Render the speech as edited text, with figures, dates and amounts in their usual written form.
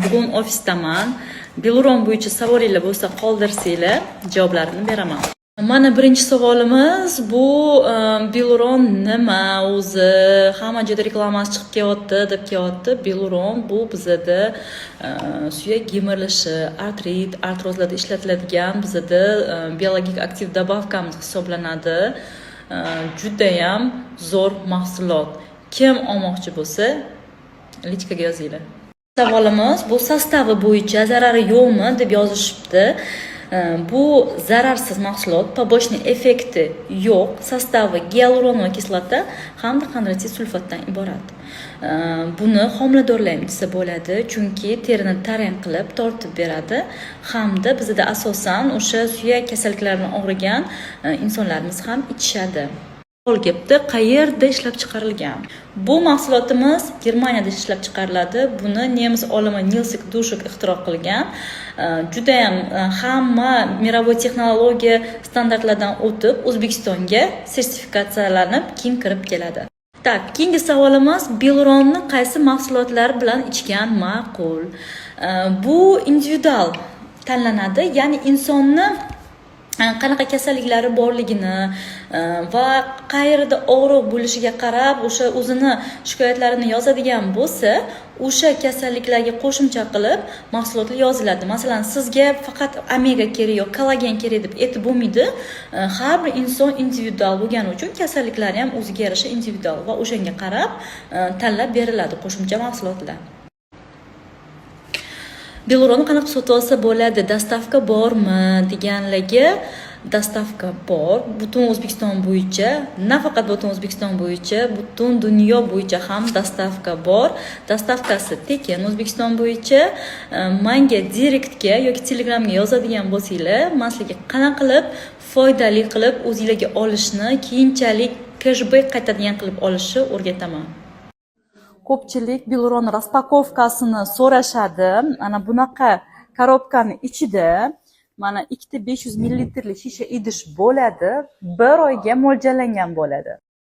Bugun ofisdaman. Biluron bo'yicha savolingiz bo'lsa qoldirsanglar, javoblarini beraman. Mana birinchi savolimiz bu Biluron nima o'zi? Hamma joyda reklamasi chiqib kelyapti, deb kelyapti. Biluron bu bizada suyak gemirilishi, artrit, artrozlarda ishlatiladigan bizada biologik aktiv добавкamiz hisoblanadi. Juda ham zo'r mahsulot. Kim olmoqchi bo'lsa, lichkaga yozinglar. Savolimiz bu sostavi bo'yicha zarari yo'qmi deb yozishibdi. Bu zararsiz mahsulot, побочный effekti yo'q. Sostavi gialuronoviy kislota hamda xondrotit sulfatdan iborat. Buni homiladorlar ham ichsa bo'ladi, chunki terini tarang qilib tortib beradi hamda bizda asosan o'sha suyak kasalliklarini og'rigan insonlarimiz ham ichishadi. Gapda qayerda ishlab chiqarilgan? Bu mahsulotimiz Germaniyada ishlab chiqariladi. Buni nemis olimi Nilsik Dushik ixtiro qilgan. Juda ham hamma mirovoy texnologiya standartlaridan o'tib O'zbekistonga sertifikatsiyalanib keyin kirib keladi. Tak, keyingi savolimiz Biluronni qaysi mahsulotlar bilan ichgan ma'qul? Bu individual tanlanadi, ya'ni insonni qanaqa kasalliklari borligini va qayerda og'riq bo'lishiga qarab o'sha o'zini shikoyatlarini yozadigan bo'lsa, o'sha kasalliklarga qo'shimcha qilib mahsulotlar yoziladi. Masalan, sizga faqat omega kerak yoki kollagen kerak deb aytib bo'lmaydi. Har bir inson individual bo'lgani uchun kasalliklari ham o'ziga yarasha individual va o'shanga qarab tanlab beriladi qo'shimcha mahsulotlar. Biluronni qanaqa sotib olsa bo'ladi? Dastavka bormi deganlarga, dastavka bor. Butun O'zbekiston bo'yicha, nafaqat butun O'zbekiston bo'yicha, butun dunyo bo'yicha ham dastavka bor. Dastavkasi tekin O'zbekiston bo'yicha. Menga direktga yoki Telegramga yozadigan bo'lsanglar, men sizlarga qanaqa qilib foydali qilib o'zingizlarga olishni, keyinchalik cashback qaytadigan qilib olishni o'rgataman. Ko'pchilik Biluron raspakovkasini so'rashadi. Ana bunaqa korobkani ichida mana ikkita 500 ml shisha idish bo'ladi. Bir oyga mo'ljallangan bo'ladi.